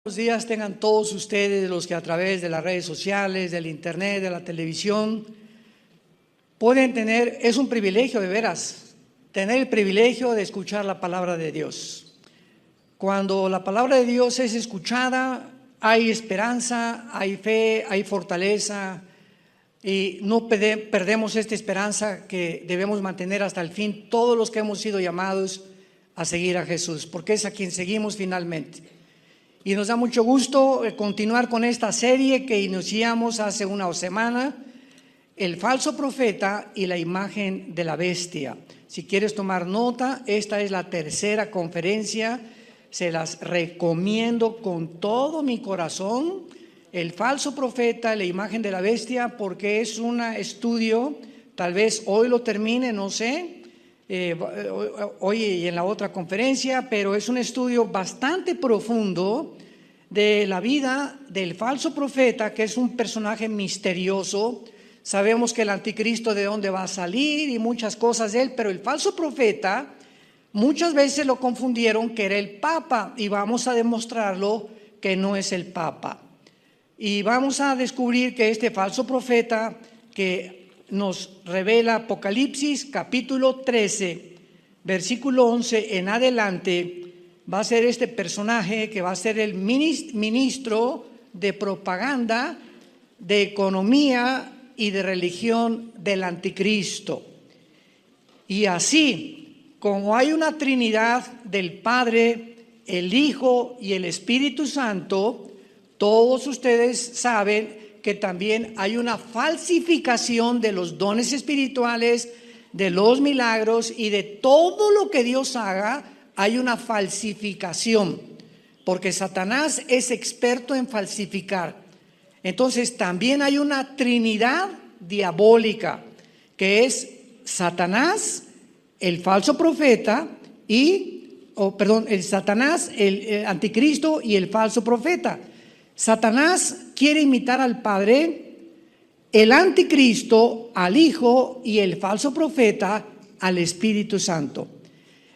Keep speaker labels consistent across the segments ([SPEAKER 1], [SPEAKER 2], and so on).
[SPEAKER 1] Buenos días tengan todos ustedes, los que a través de las redes sociales, del internet, de la televisión, pueden tener, es un privilegio de veras, tener el privilegio de escuchar la palabra de Dios. Cuando la palabra de Dios es escuchada, hay esperanza, hay fe, hay fortaleza, y no perdemos esta esperanza que debemos mantener hasta el fin, todos los que hemos sido llamados a seguir a Jesús, porque es a quien seguimos finalmente. Y nos da mucho gusto continuar con esta serie que iniciamos hace una semana, el falso profeta y la imagen de la bestia. Si quieres tomar nota, esta es la tercera conferencia, se las recomiendo con todo mi corazón, el falso profeta y la imagen de la bestia, porque es un estudio, tal vez hoy lo termine, no sé, hoy y en la otra conferencia, pero es un estudio bastante profundo de la vida del falso profeta, que es un personaje misterioso. Sabemos que el anticristo de dónde va a salir y muchas cosas de él, pero el falso profeta muchas veces lo confundieron que era el Papa, y vamos a demostrarlo que no es el Papa. Y vamos a descubrir que este falso profeta que nos revela Apocalipsis capítulo 13, versículo 11 en adelante, va a ser este personaje que va a ser el ministro de propaganda, de economía y de religión del anticristo. Y así, como hay una Trinidad del Padre, el Hijo y el Espíritu Santo, todos ustedes saben que también hay una falsificación de los dones espirituales, de los milagros y de todo lo que Dios haga. Hay una falsificación, porque Satanás es experto en falsificar. Entonces también hay una trinidad diabólica, que es Satanás, el falso profeta el Satanás, el anticristo y el falso profeta. Satanás quiere imitar al Padre, el anticristo al Hijo y el falso profeta al Espíritu Santo.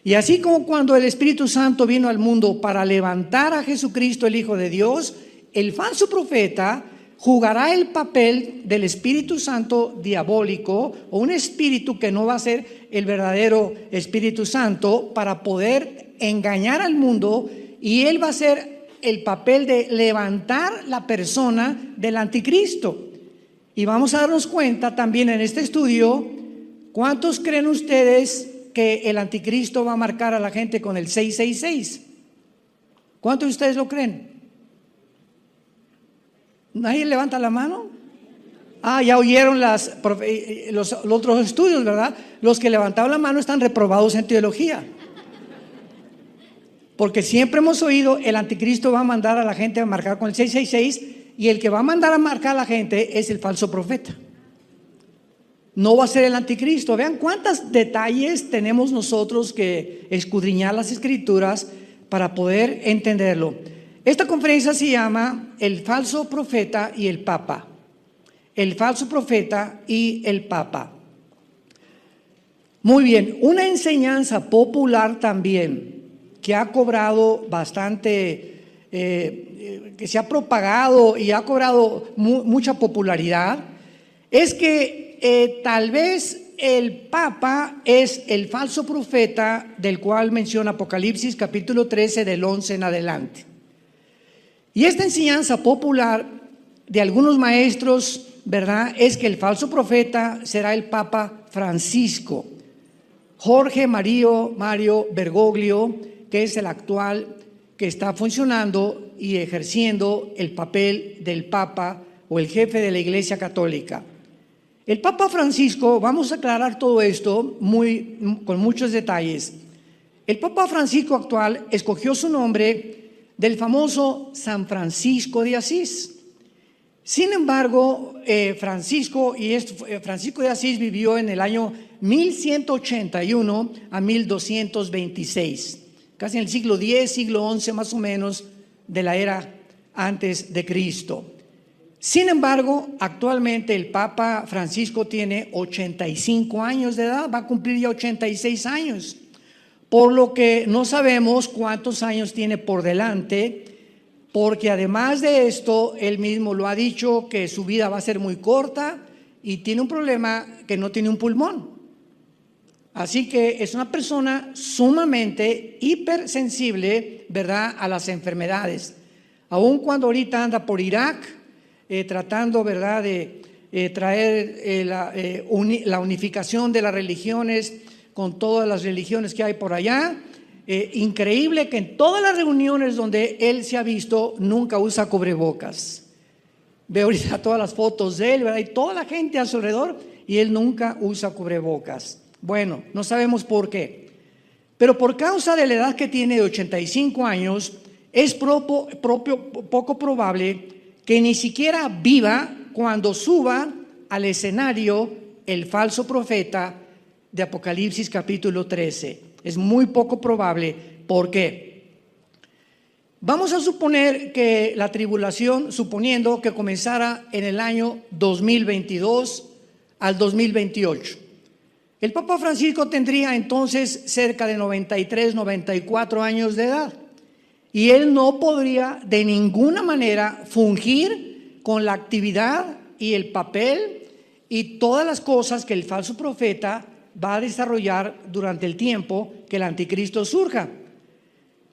[SPEAKER 1] Y así como cuando el Espíritu Santo vino al mundo para levantar a Jesucristo, el Hijo de Dios, el falso profeta jugará el papel del Espíritu Santo diabólico, o un espíritu que no va a ser el verdadero Espíritu Santo, para poder engañar al mundo, y él va a ser el papel de levantar la persona del anticristo. Y vamos a darnos cuenta también en este estudio, ¿cuántos creen ustedes que el anticristo va a marcar a la gente con el 666? ¿Cuántos de ustedes lo creen? ¿Nadie levanta la mano? Ya oyeron los otros estudios, ¿verdad? Los que levantaron la mano están reprobados en teología. Porque siempre hemos oído, el anticristo va a mandar a la gente a marcar con el 666, y el que va a mandar a marcar a la gente es el falso profeta. No va a ser el anticristo. Vean cuántos detalles tenemos nosotros que escudriñar las escrituras para poder entenderlo. Esta conferencia se llama El falso profeta y el Papa. El falso profeta y el Papa. Muy bien, una enseñanza popular también que ha cobrado bastante, que se ha propagado y ha cobrado mucha popularidad, es que tal vez el Papa es el falso profeta del cual menciona Apocalipsis capítulo 13 del 11 en adelante. Y esta enseñanza popular de algunos maestros, ¿verdad?, es que el falso profeta será el Papa Francisco, Jorge Mario Bergoglio, que es el actual que está funcionando y ejerciendo el papel del Papa o el jefe de la Iglesia Católica. El Papa Francisco, vamos a aclarar todo esto con muchos detalles. El Papa Francisco actual escogió su nombre del famoso San Francisco de Asís. Sin embargo, Francisco de Asís vivió en el año 1181 a 1226, casi en el siglo X, siglo XI más o menos de la era antes de Cristo. Sin embargo, actualmente el Papa Francisco tiene 85 años de edad, va a cumplir ya 86 años, por lo que no sabemos cuántos años tiene por delante, porque además de esto, él mismo lo ha dicho, que su vida va a ser muy corta y tiene un problema que no tiene un pulmón. Así que es una persona sumamente hipersensible, ¿verdad?, a las enfermedades. Aun cuando ahorita anda por Irak, tratando, ¿verdad?, de traer la unificación de las religiones con todas las religiones que hay por allá. Increíble que en todas las reuniones donde él se ha visto, nunca usa cubrebocas. Veo ahorita todas las fotos de él, ¿verdad?, y toda la gente a su alrededor, y él nunca usa cubrebocas. Bueno, no sabemos por qué, pero por causa de la edad que tiene de 85 años, es poco probable que ni siquiera viva cuando suba al escenario el falso profeta de Apocalipsis capítulo 13. Es muy poco probable. ¿Por qué? Vamos a suponer que la tribulación, suponiendo que comenzara en el año 2022 al 2028. El Papa Francisco tendría entonces cerca de 93, 94 años de edad. Y él no podría de ninguna manera fungir con la actividad y el papel y todas las cosas que el falso profeta va a desarrollar durante el tiempo que el anticristo surja.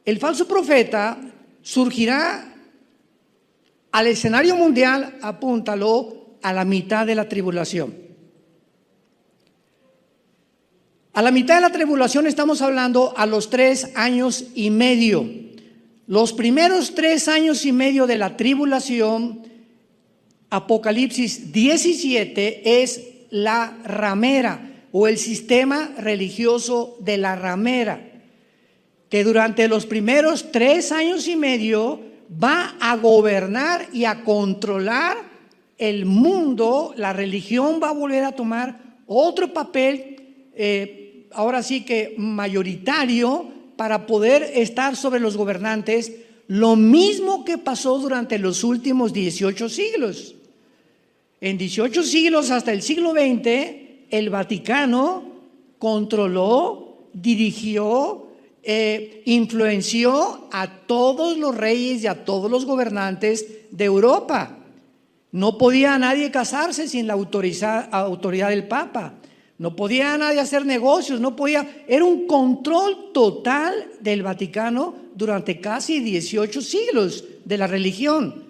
[SPEAKER 1] El falso profeta surgirá al escenario mundial, apúntalo, a la mitad de la tribulación. A la mitad de la tribulación estamos hablando a los 3 años y medio. Los primeros 3 años y medio de la tribulación, Apocalipsis 17, es la ramera o el sistema religioso de la ramera, que durante los primeros 3 años y medio va a gobernar y a controlar el mundo. La religión va a volver a tomar otro papel, ahora sí que mayoritario, para poder estar sobre los gobernantes, lo mismo que pasó durante los últimos 18 siglos. En 18 siglos hasta el siglo XX, el Vaticano controló, dirigió, influenció a todos los reyes y a todos los gobernantes de Europa. No podía nadie casarse sin la autoridad del Papa. No podía nadie hacer negocios, era un control total del Vaticano durante casi 18 siglos de la religión,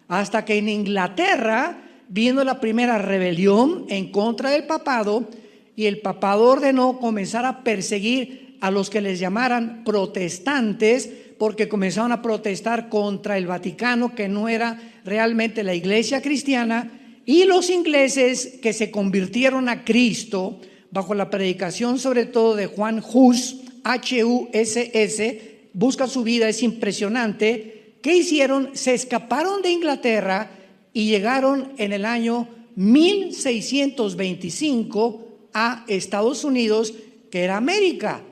[SPEAKER 1] hasta que en Inglaterra vino la primera rebelión en contra del papado, y el papado ordenó comenzar a perseguir a los que les llamaran protestantes, porque comenzaron a protestar contra el Vaticano, que no era realmente la iglesia cristiana. Y los ingleses que se convirtieron a Cristo bajo la predicación sobre todo de Juan Hus, H-U-S-S, busca su vida, es impresionante. ¿Qué hicieron? Se escaparon de Inglaterra y llegaron en el año 1625 a Estados Unidos, que era América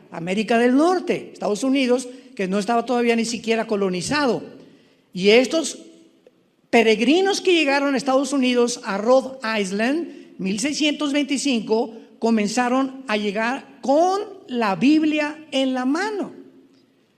[SPEAKER 1] del Norte, Estados Unidos, que no estaba todavía ni siquiera colonizado. Y estos peregrinos que llegaron a Estados Unidos, a Rhode Island, 1625, comenzaron a llegar con la Biblia en la mano.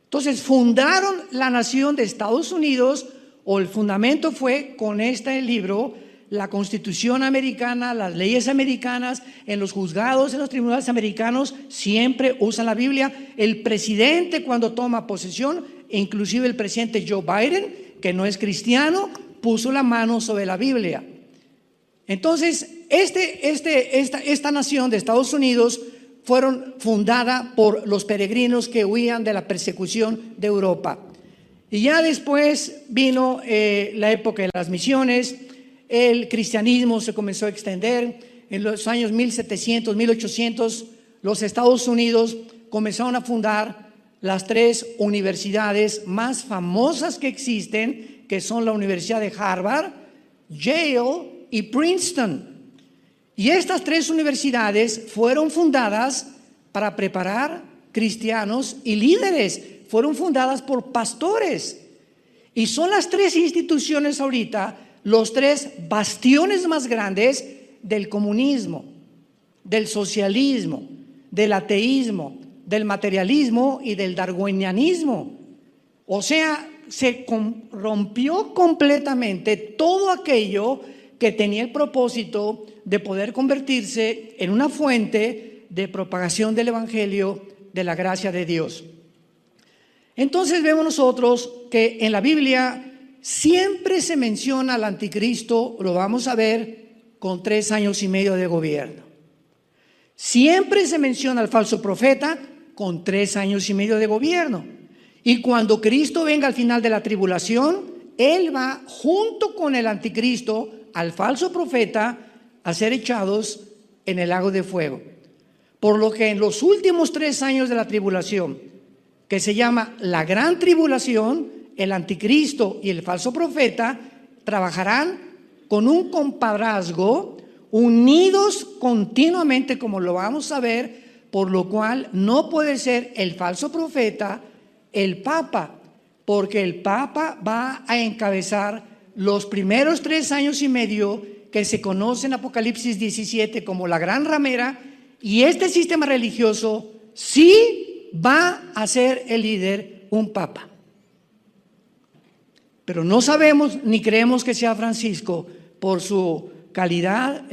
[SPEAKER 1] Entonces fundaron la nación de Estados Unidos, o el fundamento fue con este libro, la Constitución americana, las leyes americanas. En los juzgados, en los tribunales americanos siempre usan la Biblia. El presidente, cuando toma posesión, inclusive el presidente Joe Biden, que no es cristiano, puso la mano sobre la Biblia. Entonces, esta nación de Estados Unidos fueron fundada por los peregrinos que huían de la persecución de Europa. Y ya después vino la época de las misiones. El cristianismo se comenzó a extender. En los años 1700, 1800, los Estados Unidos comenzaron a fundar las 3 universidades más famosas que existen, que son la Universidad de Harvard, Yale y Princeton. Y estas 3 universidades fueron fundadas para preparar cristianos y líderes. Fueron fundadas por pastores. Y son las 3 instituciones ahorita, los 3 bastiones más grandes del comunismo, del socialismo, del ateísmo, del materialismo y del darwinianismo. O sea, se rompió completamente todo aquello que tenía el propósito de poder convertirse en una fuente de propagación del Evangelio de la gracia de Dios. Entonces vemos nosotros que en la Biblia siempre se menciona al anticristo, lo vamos a ver, con 3 años y medio de gobierno. Siempre se menciona al falso profeta con 3 años y medio de gobierno. Y cuando Cristo venga al final de la tribulación, Él va junto con el anticristo, al falso profeta, a ser echados en el lago de fuego. Por lo que en los últimos 3 años de la tribulación, que se llama la gran tribulación, el anticristo y el falso profeta trabajarán con un compadrazgo, unidos continuamente, como lo vamos a ver, por lo cual no puede ser el falso profeta el Papa, porque el Papa va a encabezar los primeros 3 años y medio que se conoce en Apocalipsis 17 como la gran ramera, y este sistema religioso sí va a ser el líder un Papa. Pero no sabemos ni creemos que sea Francisco por su calidad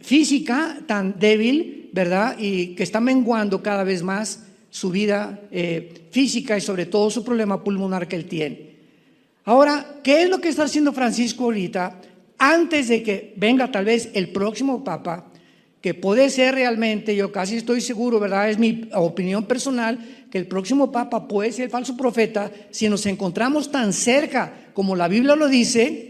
[SPEAKER 1] física tan débil, ¿verdad? Y que está menguando cada vez más su vida física y sobre todo su problema pulmonar que él tiene. Ahora, ¿qué es lo que está haciendo Francisco ahorita? Antes de que venga tal vez el próximo Papa, que puede ser realmente, yo casi estoy seguro, ¿verdad? Es mi opinión personal, que el próximo Papa puede ser el falso profeta. Si nos encontramos tan cerca como la Biblia lo dice,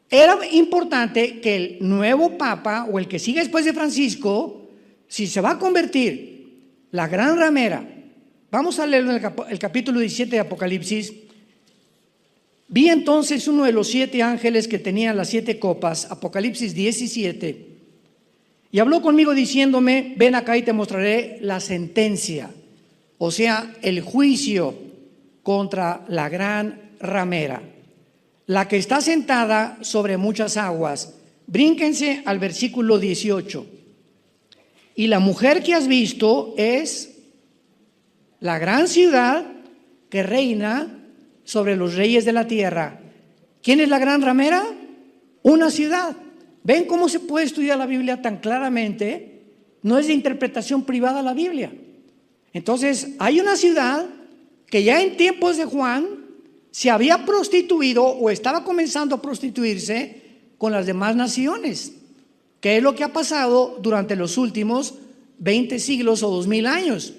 [SPEAKER 1] era importante que el nuevo Papa o el que siga después de Francisco, si se va a convertir la gran ramera, vamos a leerlo en el capítulo 17 de Apocalipsis. Vi entonces uno de los 7 ángeles que tenían las 7 copas, Apocalipsis 17, y habló conmigo diciéndome: ven acá y te mostraré la sentencia, o sea, el juicio contra la gran ramera, la que está sentada sobre muchas aguas. Brínquense al versículo 18. Y la mujer que has visto es la gran ciudad que reina sobre los reyes de la tierra. ¿Quién es la gran ramera? Una ciudad. ¿Ven cómo se puede estudiar la Biblia tan claramente? No es de interpretación privada la Biblia. Entonces, hay una ciudad que ya en tiempos de Juan se había prostituido o estaba comenzando a prostituirse con las demás naciones, que es lo que ha pasado durante los últimos 20 siglos o 2000 años.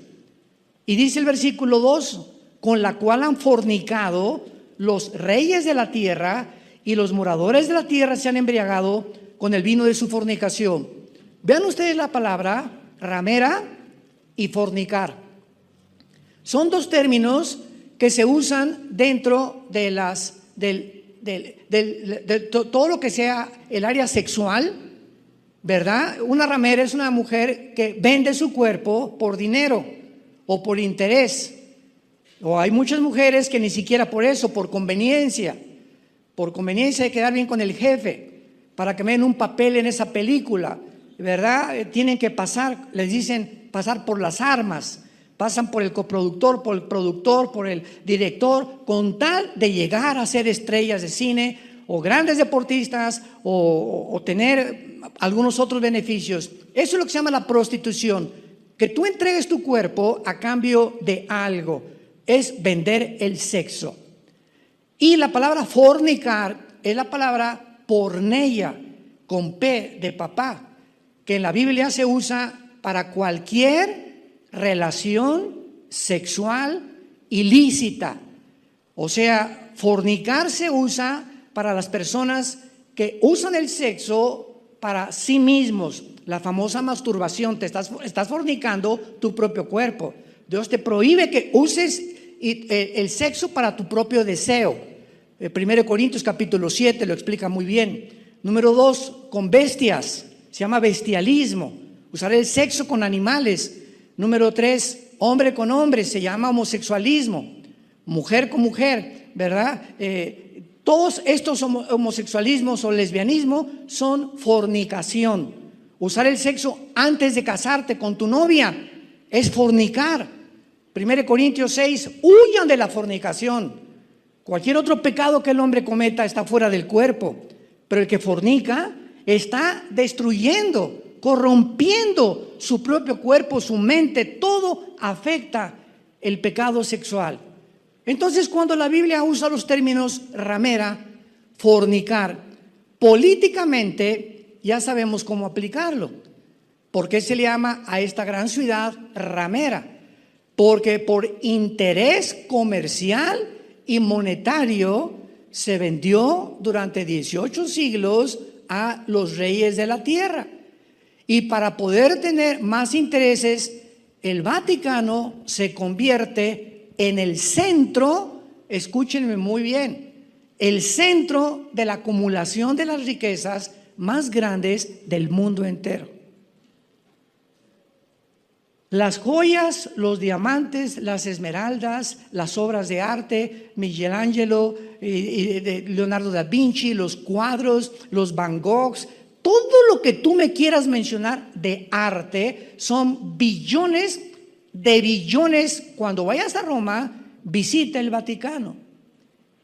[SPEAKER 1] Y dice el versículo 2, con la cual han fornicado los reyes de la tierra, y los moradores de la tierra se han embriagado con el vino de su fornicación. Vean ustedes la palabra ramera y fornicar. Son 2 términos que se usan dentro de todo lo que sea el área sexual, ¿verdad? Una ramera es una mujer que vende su cuerpo por dinero o por interés. O hay muchas mujeres que ni siquiera por eso, por conveniencia de quedar bien con el jefe, para que me den un papel en esa película, ¿verdad? Tienen que pasar, les dicen pasar por las armas, pasan por el coproductor, por el productor, por el director, con tal de llegar a ser estrellas de cine o grandes deportistas o tener algunos otros beneficios. Eso es lo que se llama la prostitución, que tú entregues tu cuerpo a cambio de algo, es vender el sexo. Y la palabra fornicar es la palabra porneia, con P de papá, que en la Biblia se usa para cualquier relación sexual ilícita. O sea, fornicar se usa para las personas que usan el sexo para sí mismos. La famosa masturbación, estás fornicando tu propio cuerpo. Dios te prohíbe que uses el sexo para tu propio deseo. 1 Corintios capítulo 7 lo explica muy bien. Número 2, con bestias, se llama bestialismo, usar el sexo con animales. Número 3, hombre con hombre, se llama homosexualismo, mujer con mujer, ¿verdad? Todos estos homosexualismos o lesbianismo son fornicación. Usar el sexo antes de casarte con tu novia es fornicar. 1 Corintios 6, huyan de la fornicación. Cualquier otro pecado que el hombre cometa está fuera del cuerpo, pero el que fornica está destruyendo, corrompiendo su propio cuerpo, su mente. Todo afecta el pecado sexual. Entonces, cuando la Biblia usa los términos ramera, fornicar, políticamente ya sabemos cómo aplicarlo. ¿Por qué se le llama a esta gran ciudad ramera? Porque por interés comercial y monetario se vendió durante 18 siglos a los reyes de la tierra. Y para poder tener más intereses, el Vaticano se convierte en el centro, escúchenme muy bien, el centro de la acumulación de las riquezas más grandes del mundo entero. Las joyas, los diamantes, las esmeraldas, las obras de arte, Michelangelo, Leonardo da Vinci, los cuadros, los Van Goghs, todo lo que tú me quieras mencionar de arte son billones de billones. Cuando vayas a Roma, visita el Vaticano.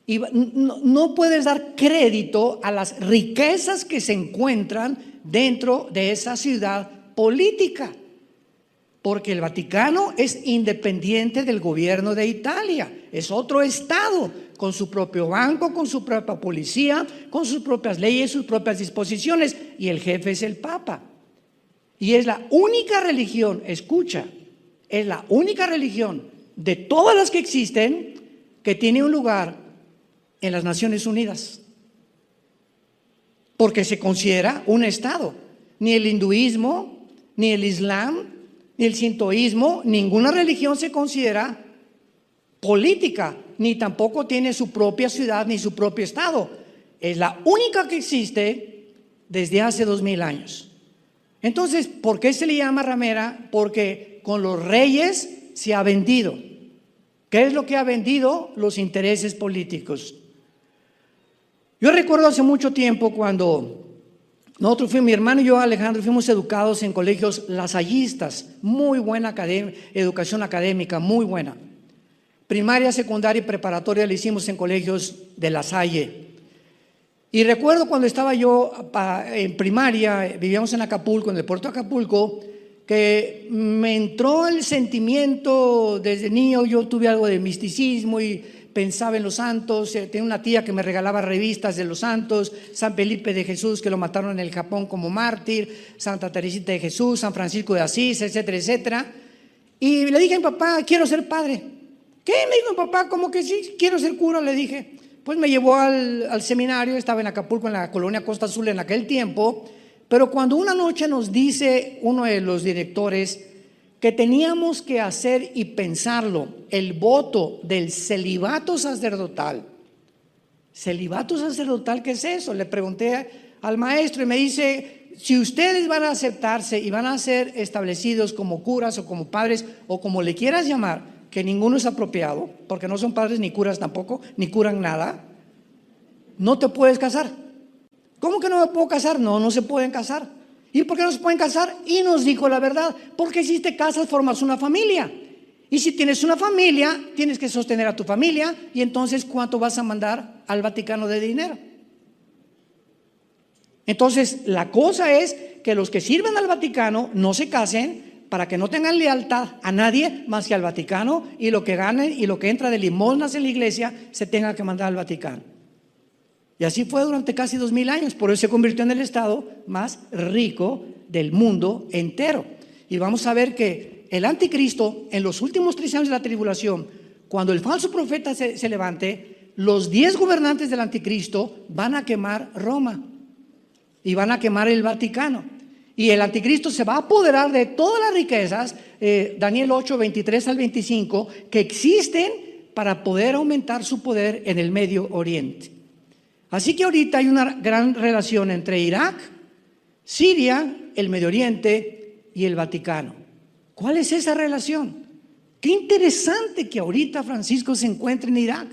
[SPEAKER 1] Y no puedes dar crédito a las riquezas que se encuentran dentro de esa ciudad política. Porque el Vaticano es independiente del gobierno de Italia, es otro estado, con su propio banco, con su propia policía, con sus propias leyes, sus propias disposiciones, y el jefe es el Papa. Y es la única religión, escucha, es la única religión de todas las que existen que tiene un lugar en las Naciones Unidas. Porque se considera un estado. Ni el hinduismo, ni el islam, ni el sintoísmo, ninguna religión se considera política, ni tampoco tiene su propia ciudad ni su propio estado. Es la única que existe desde hace 2000 años. Entonces, ¿por qué se le llama ramera? Porque con los reyes se ha vendido. ¿Qué es lo que ha vendido? Los intereses políticos. Yo recuerdo hace mucho tiempo cuando nosotros fuimos, mi hermano y yo, Alejandro, fuimos educados en colegios lasallistas, muy buena educación académica, muy buena. Primaria, secundaria y preparatoria la hicimos en colegios de La Salle. Y recuerdo cuando estaba yo en primaria, vivíamos en Acapulco, en el puerto de Acapulco, que me entró el sentimiento desde niño. Yo tuve algo de misticismo y pensaba en los santos. Tenía una tía que me regalaba revistas de los santos, San Felipe de Jesús, que lo mataron en el Japón como mártir, Santa Teresita de Jesús, San Francisco de Asís, etcétera, etcétera. Y le dije a mi papá, quiero ser padre. ¿Qué? Me dijo mi papá, como que sí, quiero ser cura, le dije. Pues me llevó al seminario, estaba en Acapulco, en la colonia Costa Azul en aquel tiempo. Pero cuando una noche nos dice uno de los directores que teníamos que hacer y pensarlo, el voto del celibato sacerdotal. ¿Celibato sacerdotal qué es eso? Le pregunté al maestro y me dice, si ustedes van a aceptarse y van a ser establecidos como curas o como padres o como le quieras llamar, que ninguno es apropiado, porque no son padres ni curas tampoco, ni curan nada, no te puedes casar. ¿Cómo que no me puedo casar? No, no se pueden casar. ¿Y por qué no se pueden casar? Y nos dijo la verdad, porque si te casas formas una familia. Y si tienes una familia, tienes que sostener a tu familia. Y entonces, ¿cuánto vas a mandar al Vaticano de dinero? Entonces, la cosa es que los que sirven al Vaticano no se casen para que no tengan lealtad a nadie más que al Vaticano, y lo que ganen y lo que entra de limosnas en la iglesia se tenga que mandar al Vaticano. Y así fue durante casi 2000 años. Por eso se convirtió en el estado más rico del mundo entero. Y vamos a ver que el anticristo, en los últimos 3 años de la tribulación, cuando el falso profeta se levante, los 10 gobernantes del anticristo van a quemar Roma y van a quemar el Vaticano. Y el anticristo se va a apoderar de todas las riquezas, Daniel 8, 23 al 25, que existen para poder aumentar su poder en el Medio Oriente. Así que ahorita hay una gran relación entre Irak, Siria, el Medio Oriente y el Vaticano. ¿Cuál es esa relación? Qué interesante que ahorita Francisco se encuentre en Irak,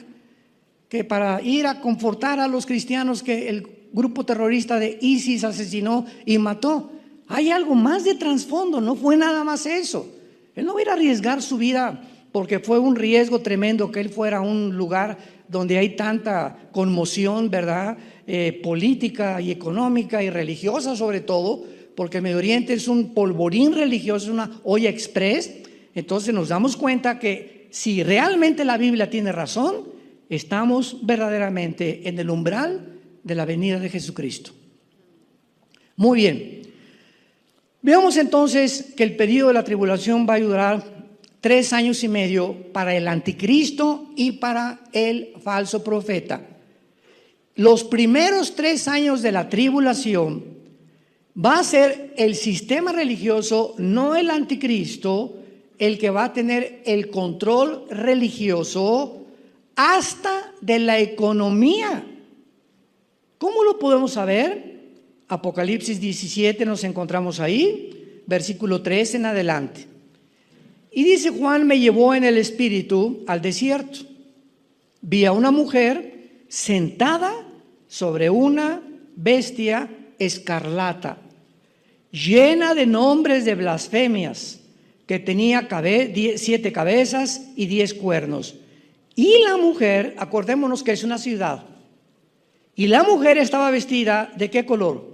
[SPEAKER 1] que para ir a confortar a los cristianos que el grupo terrorista de ISIS asesinó y mató. Hay algo más de trasfondo, no fue nada más eso. Él no va a ir a arriesgar su vida porque fue un riesgo tremendo que él fuera a un lugar donde hay tanta conmoción, ¿verdad? Política y económica y religiosa sobre todo, porque el Medio Oriente es un polvorín religioso, es una olla express. Entonces nos damos cuenta que si realmente la Biblia tiene razón, estamos verdaderamente en el umbral de la venida de Jesucristo. Muy bien. Veamos entonces que el periodo de la tribulación va a durar 3 años y medio para el anticristo y para el falso profeta. Los primeros 3 años de la tribulación va a ser el sistema religioso, no el anticristo, el que va a tener el control religioso hasta de la economía. ¿Cómo lo podemos saber? Apocalipsis 17 nos encontramos ahí, versículo 3 en adelante. Y dice: Juan me llevó en el espíritu al desierto. Vi a una mujer sentada sobre una bestia escarlata, llena de nombres de blasfemias, que tenía 7 cabezas y 10 cuernos. Y la mujer, acordémonos que es una ciudad, y la mujer estaba vestida ¿de qué color?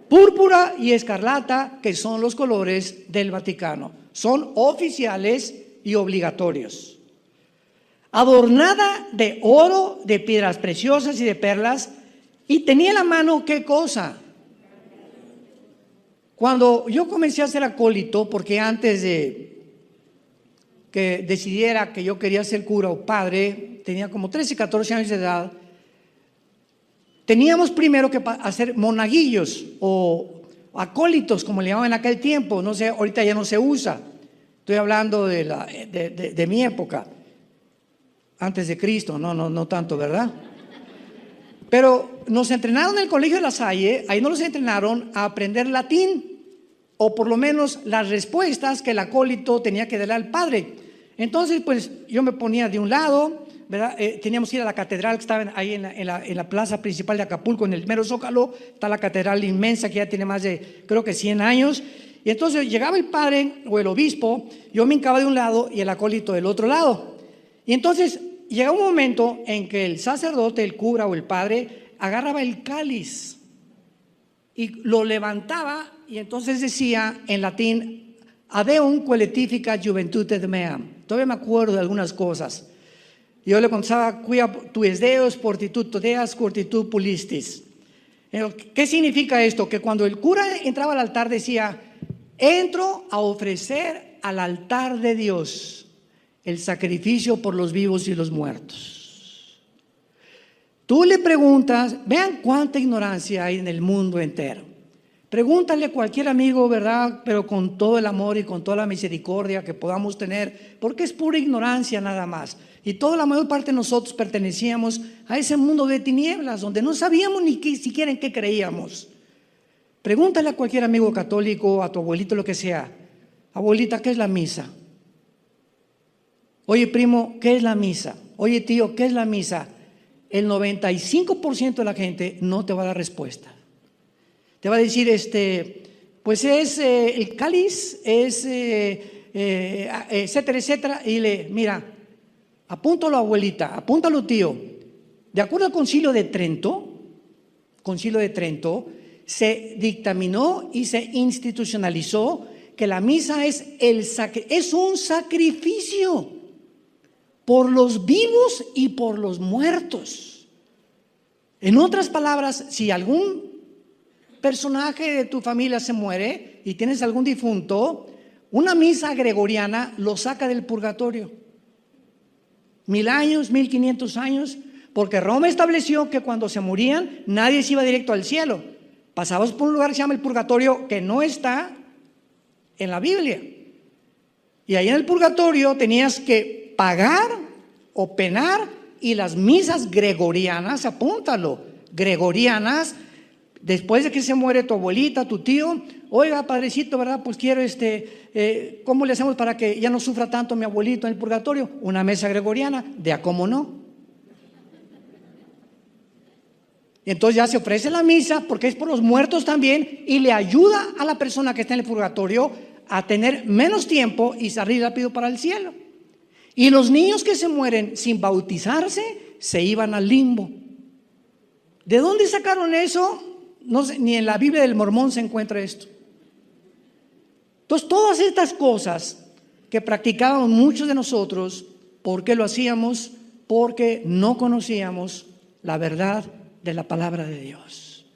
[SPEAKER 1] Púrpura y escarlata, que son los colores del Vaticano. Son oficiales y obligatorios. Adornada de oro, de piedras preciosas y de perlas, y tenía en la mano ¿qué cosa? Cuando yo comencé a ser acólito, porque antes de que decidiera que yo quería ser cura o padre, tenía como 13, 14 años de edad, teníamos primero que hacer monaguillos o acólitos, como le llamaban en aquel tiempo. No sé, ahorita ya no se usa. Estoy hablando de mi época, antes de Cristo, no tanto, ¿verdad? Pero nos entrenaron en el colegio de La Salle, ahí nos entrenaron a aprender latín, o por lo menos las respuestas que el acólito tenía que darle al padre. Entonces, pues yo me ponía de un lado, ¿verdad? Teníamos que ir a la catedral que estaba ahí en la plaza principal de Acapulco, en el mero Zócalo. Está la catedral inmensa que ya tiene más de, creo que 100 años. Y entonces llegaba el padre o el obispo, yo me hincaba de un lado y el acólito del otro lado. Y entonces llega un momento en que el sacerdote, el cura o el padre agarraba el cáliz y lo levantaba, y entonces decía en latín: Adeum quaelificat juventute meam. Todavía me acuerdo de algunas cosas. Yo le contaba: Quia tuis Deus fortitudo deas curtitud pulistis. ¿Qué significa esto? Que cuando el cura entraba al altar decía: entro a ofrecer al altar de Dios el sacrificio por los vivos y los muertos. Tú le preguntas, vean cuánta ignorancia hay en el mundo entero. Pregúntale a cualquier amigo, ¿verdad? Pero con todo el amor y con toda la misericordia que podamos tener, porque es pura ignorancia nada más. Y toda la mayor parte de nosotros pertenecíamos a ese mundo de tinieblas, donde no sabíamos ni siquiera en qué creíamos. Pregúntale a cualquier amigo católico, a tu abuelito, lo que sea: abuelita, ¿qué es la misa? Oye, primo, ¿qué es la misa? Oye, tío, ¿qué es la misa? El 95% de la gente no te va a dar respuesta. Te va a decir, pues es el cáliz, es etcétera, etcétera. Y mira, apúntalo, abuelita, apúntalo, tío. De acuerdo al Concilio de Trento, se dictaminó y se institucionalizó que la misa es un sacrificio por los vivos y por los muertos. En otras palabras, si algún personaje de tu familia se muere y tienes algún difunto, una misa gregoriana lo saca del purgatorio. 1000 años, 1500 años, porque Roma estableció que cuando se morían nadie se iba directo al cielo. Pasabas por un lugar que se llama el purgatorio, que no está en la Biblia. Y ahí en el purgatorio tenías que pagar o penar, y las misas gregorianas, apúntalo, gregorianas, después de que se muere tu abuelita, tu tío: oiga, padrecito, ¿verdad? Pues quiero ¿cómo le hacemos para que ya no sufra tanto mi abuelito en el purgatorio? Una mesa gregoriana, de a cómo no. Y entonces ya se ofrece la misa, porque es por los muertos también, y le ayuda a la persona que está en el purgatorio a tener menos tiempo y salir rápido para el cielo. Y los niños que se mueren sin bautizarse se iban al limbo. ¿De dónde sacaron eso? No sé, ni en la Biblia del Mormón se encuentra esto. Entonces, todas estas cosas que practicábamos muchos de nosotros, ¿por qué lo hacíamos? Porque no conocíamos la verdad de la palabra de Dios.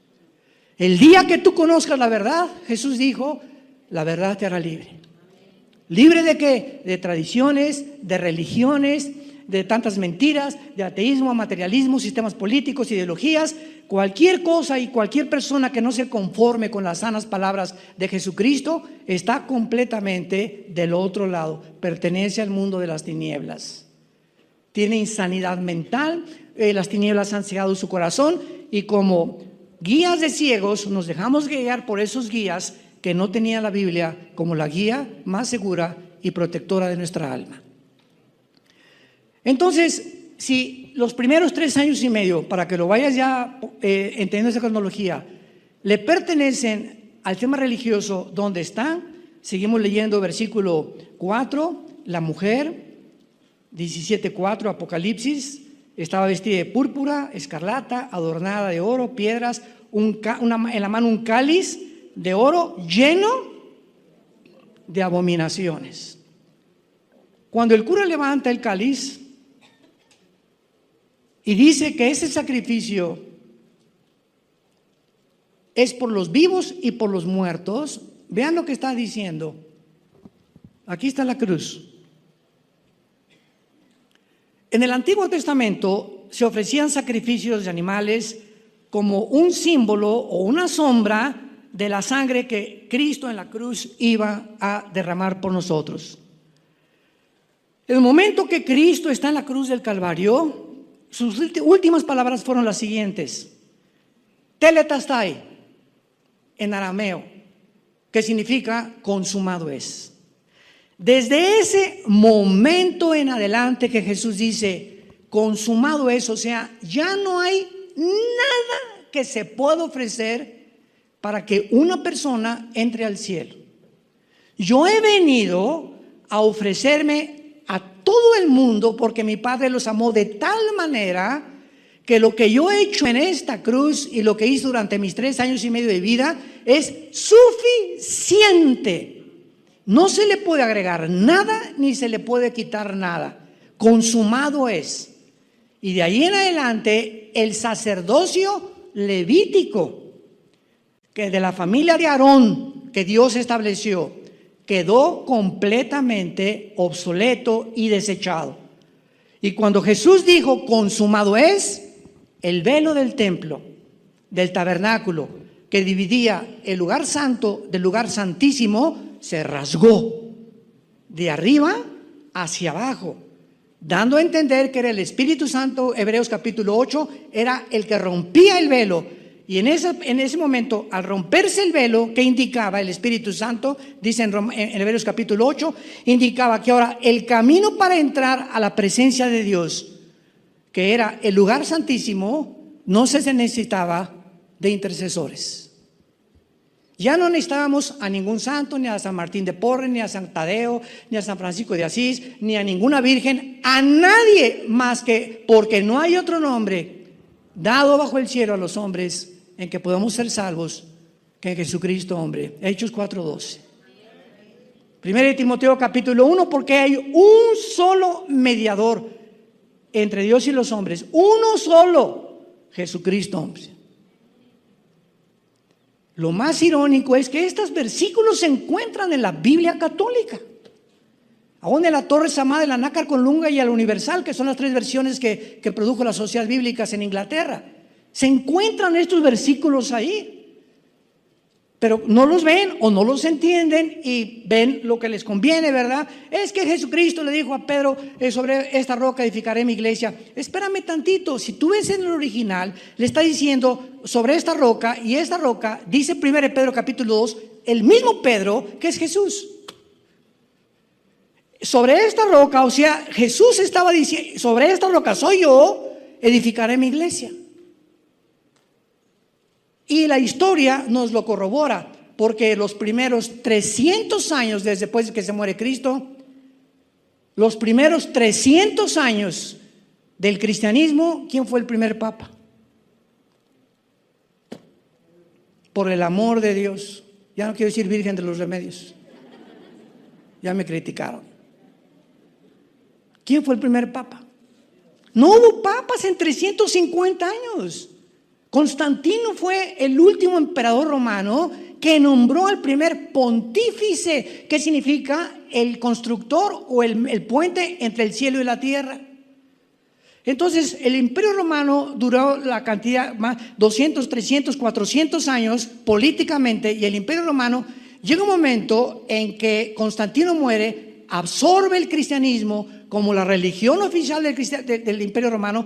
[SPEAKER 1] El día que tú conozcas la verdad, Jesús dijo, la verdad te hará libre. ¿Libre de qué? De tradiciones, de religiones, de tantas mentiras, de ateísmo, materialismo, sistemas políticos, ideologías, cualquier cosa y cualquier persona que no se conforme con las sanas palabras de Jesucristo está completamente del otro lado, pertenece al mundo de las tinieblas. Tiene insanidad mental, las tinieblas han cegado su corazón y como guías de ciegos nos dejamos guiar por esos guías que no tenían la Biblia como la guía más segura y protectora de nuestra alma. Entonces, si los primeros 3 años y medio, para que lo vayas ya entendiendo esa cronología, le pertenecen al tema religioso, ¿dónde están? Seguimos leyendo versículo 4, la mujer, 17:4, Apocalipsis, estaba vestida de púrpura, escarlata, adornada de oro, piedras, en la mano un cáliz de oro lleno de abominaciones. Cuando el cura levanta el cáliz y dice que ese sacrificio es por los vivos y por los muertos, vean lo que está diciendo. Aquí está la cruz. En el Antiguo Testamento se ofrecían sacrificios de animales como un símbolo o una sombra de la sangre que Cristo en la cruz iba a derramar por nosotros. En el momento que Cristo está en la cruz del Calvario, sus últimas palabras fueron las siguientes: tetelestai, en arameo, que significa consumado es. Desde ese momento en adelante que Jesús dice consumado es, o sea, ya no hay nada que se pueda ofrecer para que una persona entre al cielo. Yo he venido a ofrecerme a todo el mundo porque mi Padre los amó de tal manera que lo que yo he hecho en esta cruz y lo que hice durante mis 3 años y medio de vida es suficiente. No se le puede agregar nada ni se le puede quitar nada. Consumado es. Y de ahí en adelante el sacerdocio levítico, que de la familia de Aarón que Dios estableció, quedó completamente obsoleto y desechado. Y cuando Jesús dijo consumado es, el velo del templo, del tabernáculo, que dividía el lugar santo del lugar santísimo, se rasgó de arriba hacia abajo, dando a entender que era el Espíritu Santo. Hebreos capítulo 8 era el que rompía el velo. Y en ese momento, al romperse el velo, ¿qué indicaba el Espíritu Santo? Dice en Hebreos capítulo 8, indicaba que ahora el camino para entrar a la presencia de Dios, que era el lugar santísimo, no se necesitaba de intercesores. Ya no necesitábamos a ningún santo, ni a San Martín de Porres, ni a San Tadeo, ni a San Francisco de Asís, ni a ninguna virgen, a nadie más que, porque no hay otro nombre dado bajo el cielo a los hombres en que podamos ser salvos que en Jesucristo hombre. Hechos 4:12. 1 Timoteo capítulo 1, porque hay un solo mediador entre Dios y los hombres, uno solo, Jesucristo hombre. Lo más irónico es que estos versículos se encuentran en la Biblia católica, aún en la Torre Samá de la Nácar con Lunga y a la Universal, que son las 3 versiones que produjo las sociedades bíblicas en Inglaterra. Se encuentran estos versículos ahí, pero no los ven o no los entienden y ven lo que les conviene, ¿verdad? Es que Jesucristo le dijo a Pedro, sobre esta roca edificaré mi iglesia. Espérame tantito, si tú ves en el original, le está diciendo sobre esta roca, y esta roca, dice 1 Pedro capítulo 2, el mismo Pedro que es Jesús. Sobre esta roca, o sea, Jesús estaba diciendo, sobre esta roca soy yo, edificaré mi iglesia. Y la historia nos lo corrobora, porque los primeros 300 años después de que se muere Cristo, Los primeros 300 años del cristianismo, ¿quién fue el primer papa? Por el amor de Dios. Ya no quiero decir Virgen de los Remedios. Ya me criticaron. ¿Quién fue el primer papa? No hubo papas en 350 años. Constantino fue el último emperador romano que nombró al primer pontífice, que significa el constructor o el puente entre el cielo y la tierra. Entonces, el Imperio Romano duró la cantidad más 200, 300, 400 años políticamente, y el Imperio Romano llega un momento en que Constantino muere, absorbe el cristianismo como la religión oficial del Imperio Romano.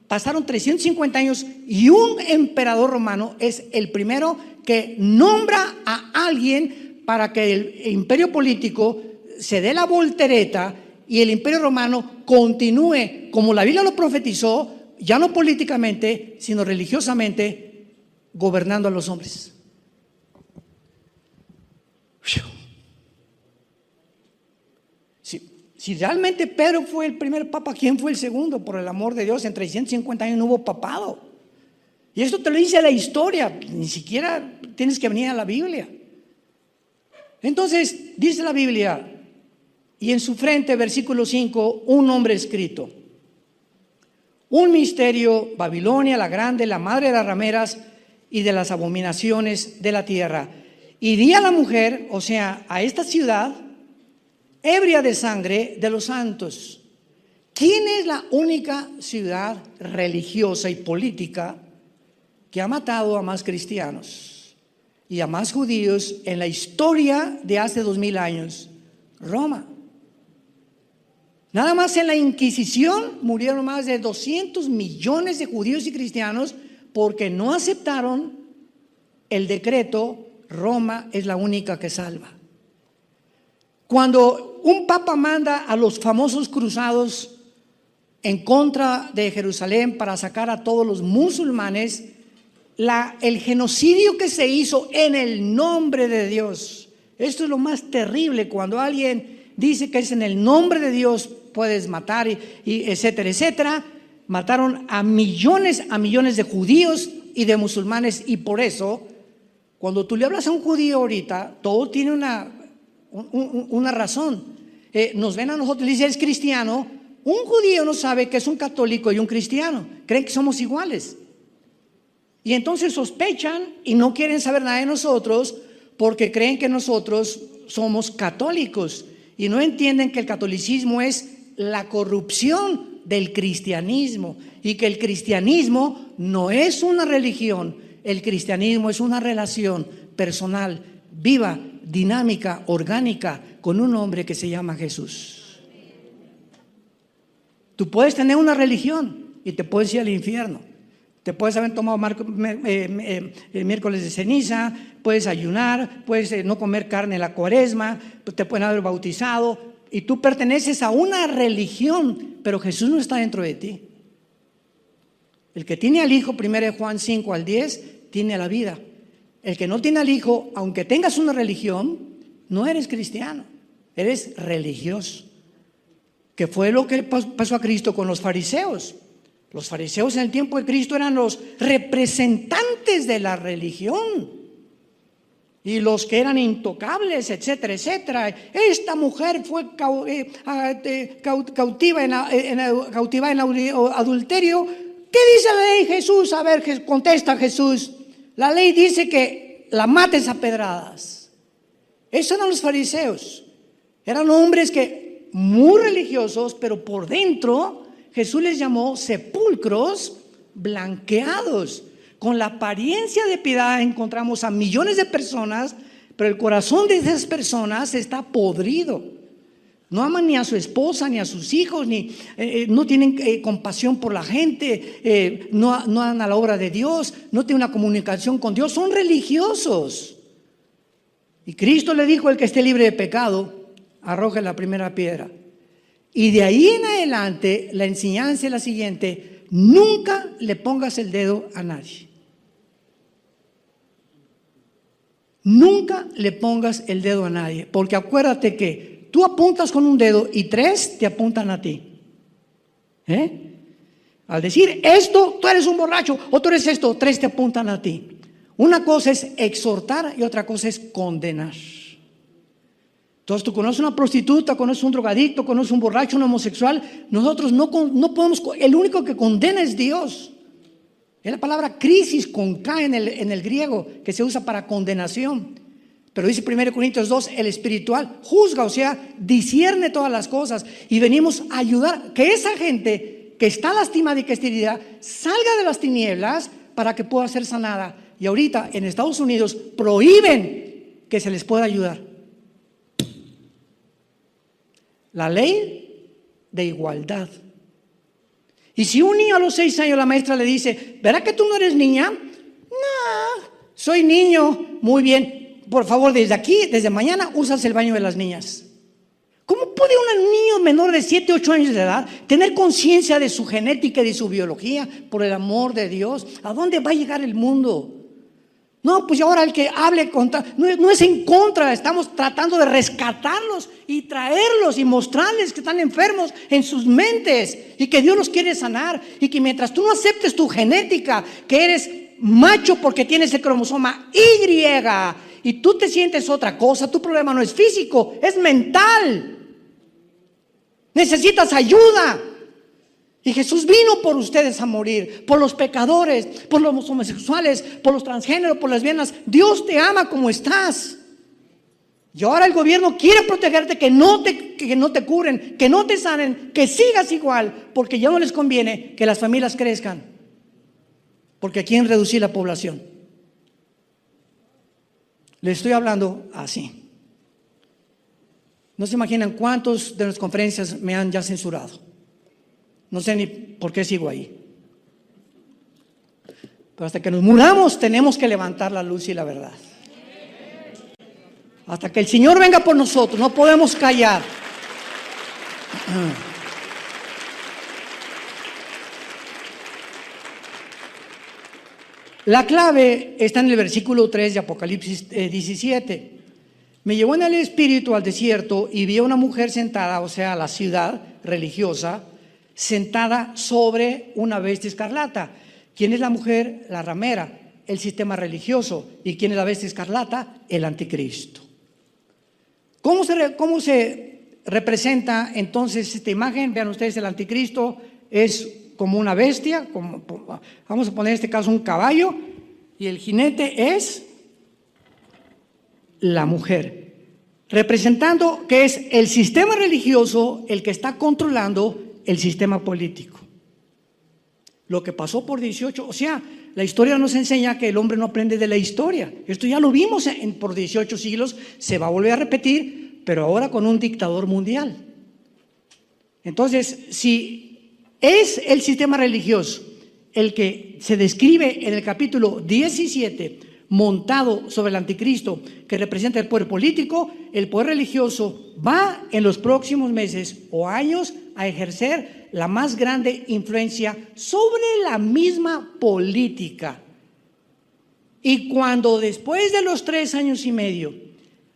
[SPEAKER 1] Pasaron 350 años y un emperador romano es el primero que nombra a alguien para que el imperio político se dé la voltereta y el Imperio Romano continúe como la Biblia lo profetizó, ya no políticamente, sino religiosamente, gobernando a los hombres. Si realmente Pedro fue el primer papa, ¿quién fue el segundo? Por el amor de Dios, en 350 años no hubo papado. Y esto te lo dice la historia, ni siquiera tienes que venir a la Biblia. Entonces, dice la Biblia, y en su frente, versículo 5, un nombre escrito. Un misterio, Babilonia la grande, la madre de las rameras y de las abominaciones de la tierra. Y di a la mujer, o sea, a esta ciudad, ebria de sangre de los santos. ¿Quién es la única ciudad religiosa y política que ha matado a más cristianos y a más judíos en la historia de hace 2000 años? Roma. Nada más en la Inquisición murieron más de 200 millones de judíos y cristianos porque no aceptaron el decreto Roma es la única que salva. Cuando un papa manda a los famosos cruzados en contra de Jerusalén para sacar a todos los musulmanes, el genocidio que se hizo en el nombre de Dios, esto es lo más terrible. Cuando alguien dice que es en el nombre de Dios puedes matar y etcétera, etcétera, mataron a millones de judíos y de musulmanes. Y por eso, cuando tú le hablas a un judío ahorita, todo tiene una razón. Nos ven a nosotros y dicen es cristiano. Un judío no sabe que es un católico y un cristiano, creen que somos iguales, y entonces sospechan y no quieren saber nada de nosotros porque creen que nosotros somos católicos y no entienden que el catolicismo es la corrupción del cristianismo y que el cristianismo no es una religión, el cristianismo es una relación personal, viva, dinámica, orgánica con un hombre que se llama Jesús. Tú puedes tener una religión y te puedes ir al infierno. Te puedes haber tomado miércoles de ceniza, puedes ayunar, puedes no comer carne en la cuaresma, te pueden haber bautizado y tú perteneces a una religión, pero Jesús no está dentro de ti. El que tiene al Hijo, 1 Juan 5 al 10, tiene la vida. El que no tiene al Hijo, aunque tengas una religión, no eres cristiano, eres religioso. Que fue lo que pasó a Cristo con los fariseos. Los fariseos en el tiempo de Cristo eran los representantes de la religión y los que eran intocables, etcétera, etcétera. Esta mujer fue cautiva en adulterio. ¿Qué dice la ley, Jesús? A ver, contesta Jesús. La ley dice que la mates a pedradas. Esos eran los fariseos. Eran hombres que muy religiosos, pero por dentro Jesús les llamó sepulcros blanqueados. Con la apariencia de piedad encontramos a millones de personas, pero el corazón de esas personas está podrido. No aman ni a su esposa, ni a sus hijos, no tienen compasión por la gente, no dan a la obra de Dios, no tienen una comunicación con Dios, son religiosos. Y Cristo le dijo: el que esté libre de pecado, arroje la primera piedra. Y de ahí en adelante la enseñanza es la siguiente: nunca le pongas el dedo a nadie. Nunca le pongas el dedo a nadie, porque acuérdate que Tú apuntas con un dedo y 3 te apuntan a ti. Al decir esto, tú eres un borracho, o tú eres esto, 3 te apuntan a ti. Una cosa es exhortar y otra cosa es condenar. Entonces tú conoces una prostituta, conoces un drogadicto, conoces un borracho, un homosexual. Nosotros no podemos, el único que condena es Dios. Es la palabra crisis con K en el griego, que se usa para condenación. Pero dice 1 Corintios 2, el espiritual juzga, o sea, discierne todas las cosas. Y venimos a ayudar que esa gente que está lastimada y que está herida salga de las tinieblas para que pueda ser sanada. Y ahorita en Estados Unidos prohíben que se les pueda ayudar. La ley de igualdad. Y si un niño a los 6 años la maestra le dice, ¿verdad que tú no eres niña? No, soy niño. Muy bien, por favor, desde mañana usas el baño de las niñas. ¿Cómo puede un niño menor de 7, 8 años de edad tener conciencia de su genética y de su biología? Por el amor de Dios, ¿a dónde va a llegar el mundo? No, pues ahora el que hable contra, no es en contra, estamos tratando de rescatarlos y traerlos y mostrarles que están enfermos en sus mentes y que Dios los quiere sanar, y que mientras tú no aceptes tu genética, que eres macho porque tienes el cromosoma Y y tú te sientes otra cosa, tu problema no es físico, es mental. Necesitas ayuda. Y Jesús vino por ustedes a morir, por los pecadores, por los homosexuales, por los transgéneros, por las lesbianas. Dios te ama como estás. Y ahora el gobierno quiere protegerte, que no te curen, que no te sanen, que sigas igual, porque ya no les conviene que las familias crezcan, porque quieren reducir la población. Les estoy hablando así. No se imaginan cuántos de las conferencias me han ya censurado. No sé ni por qué sigo ahí. Pero hasta que nos muramos tenemos que levantar la luz y la verdad. Hasta que el Señor venga por nosotros, no podemos callar. La clave está en el versículo 3 de Apocalipsis 17. Me llevó en el espíritu al desierto y vi a una mujer sentada, o sea, la ciudad religiosa, sentada sobre una bestia escarlata. ¿Quién es la mujer? La ramera, el sistema religioso. ¿Y quién es la bestia escarlata? El anticristo. ¿Cómo se representa entonces esta imagen? Vean ustedes, el anticristo es como una bestia, vamos a poner en este caso un caballo, y el jinete es la mujer, representando que es el sistema religioso el que está controlando el sistema político. Lo que pasó por 18, o sea, la historia nos enseña que el hombre no aprende de la historia. Esto ya lo vimos por 18 siglos, se va a volver a repetir, pero ahora con un dictador mundial. Entonces, si es el sistema religioso el que se describe en el capítulo 17, montado sobre el anticristo, que representa el poder político, el poder religioso va en los próximos meses o años a ejercer la más grande influencia sobre la misma política. Y cuando después de los 3 años y medio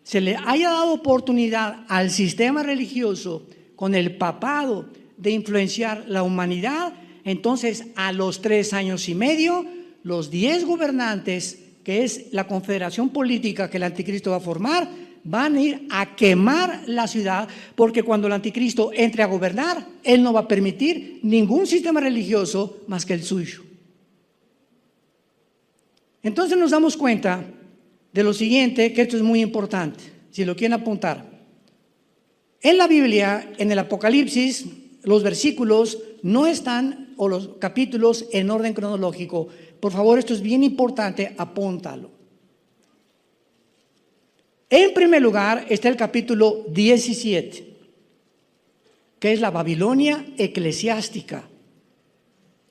[SPEAKER 1] se le haya dado oportunidad al sistema religioso con el papado de influenciar la humanidad, entonces a los 3 años y medio los 10 gobernantes, que es la confederación política que el anticristo va a formar, van a ir a quemar la ciudad, porque cuando el anticristo entre a gobernar, él no va a permitir ningún sistema religioso más que el suyo. Entonces nos damos cuenta de lo siguiente, que esto es muy importante, si lo quieren apuntar. En la Biblia, en el Apocalipsis, los versículos no están, o los capítulos, en orden cronológico. Por favor, esto es bien importante, apúntalo. En primer lugar está el capítulo 17, que es la Babilonia eclesiástica.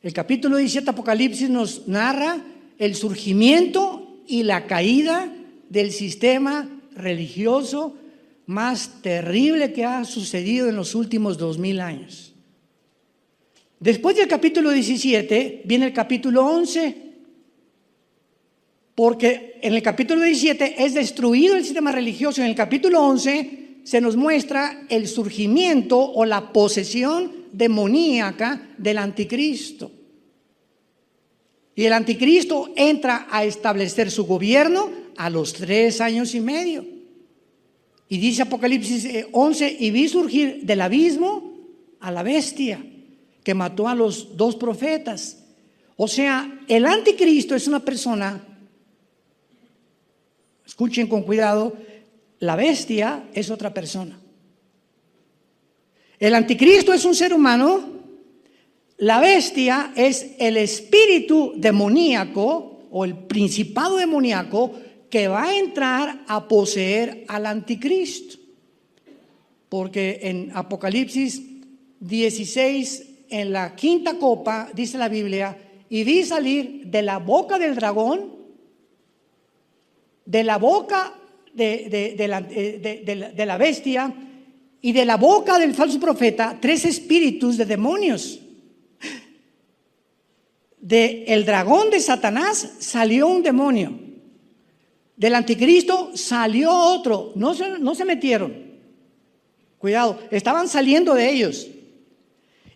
[SPEAKER 1] El capítulo 17 Apocalipsis nos narra el surgimiento y la caída del sistema religioso más terrible que ha sucedido en los últimos 2000 años. Después del capítulo 17 viene el capítulo 11, porque en el capítulo 17 es destruido el sistema religioso. En el capítulo 11 se nos muestra el surgimiento o la posesión demoníaca del anticristo. Y el anticristo entra a establecer su gobierno a los 3 años y medio. Y dice Apocalipsis 11, y vi surgir del abismo a la bestia que mató a los 2 profetas. O sea, el anticristo es una persona, escuchen con cuidado, la bestia es otra persona. El anticristo es un ser humano, la bestia es el espíritu demoníaco o el principado demoníaco que va a entrar a poseer al anticristo. Porque en Apocalipsis 16, en la 5ª copa, dice la Biblia, y vi salir de la boca del dragón, de la boca de la bestia y de la boca del falso profeta 3 espíritus de demonios. Del dragón de Satanás salió un demonio, del anticristo salió otro. No se metieron, cuidado, estaban saliendo de ellos.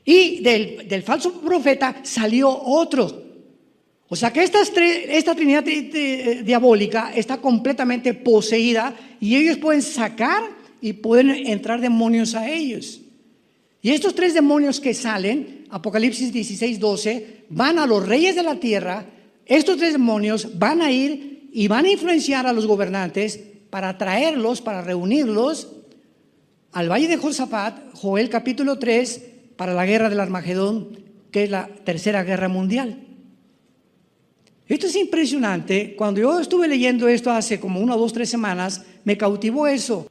[SPEAKER 1] Y del falso profeta salió otro. O sea que esta trinidad diabólica está completamente poseída y ellos pueden sacar y pueden entrar demonios a ellos. Y estos 3 demonios que salen, Apocalipsis 16, 12, van a los reyes de la tierra. Estos 3 demonios van a ir y van a influenciar a los gobernantes para traerlos, para reunirlos al valle de Josafat, Joel capítulo 3, para la guerra del Armagedón, que es la 3ª guerra mundial. Esto es impresionante. Cuando yo estuve leyendo esto hace como 1, 2, 3 semanas, me cautivó eso.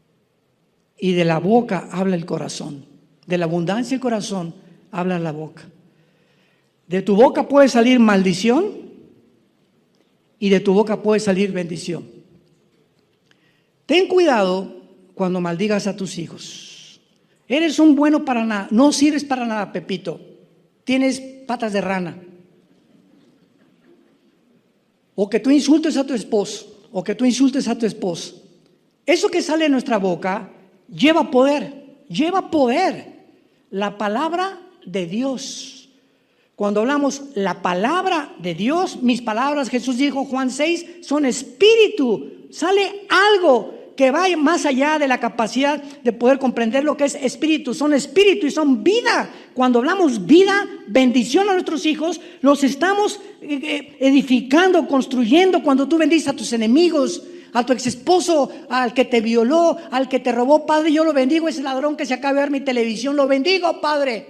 [SPEAKER 1] Y de la boca habla el corazón. De la abundancia del corazón habla la boca. De tu boca puede salir maldición y de tu boca puede salir bendición. Ten cuidado cuando maldigas a tus hijos. Eres un bueno para nada, no sirves para nada, Pepito. Tienes patas de rana. O que tú insultes a tu esposo, o que tú insultes a tu esposo. Eso que sale de nuestra boca lleva poder, lleva poder. La palabra de Dios. Cuando hablamos la palabra de Dios, mis palabras, Jesús dijo, Juan 6, son espíritu. Sale algo que va más allá de la capacidad de poder comprender lo que es espíritu. Son espíritu y son vida. Cuando hablamos vida, bendición a nuestros hijos, los estamos edificando, construyendo. Cuando tú bendices a tus enemigos, a tu ex esposo, al que te violó, al que te robó, Padre, yo lo bendigo, ese ladrón que se acaba de ver mi televisión, lo bendigo, Padre,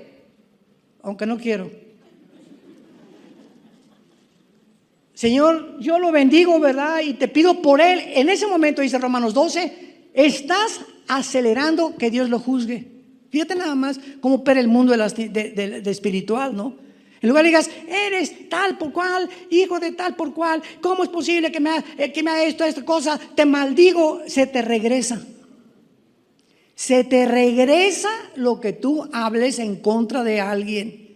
[SPEAKER 1] aunque no quiero. Señor, yo lo bendigo, ¿verdad? Y te pido por él. En ese momento, dice Romanos 12, estás acelerando que Dios lo juzgue. Fíjate nada más cómo opera el mundo de espiritual, ¿no? En lugar de digas, eres tal por cual, hijo de tal por cual, ¿cómo es posible que me haga esta cosa? Te maldigo, se te regresa. Se te regresa lo que tú hables en contra de alguien.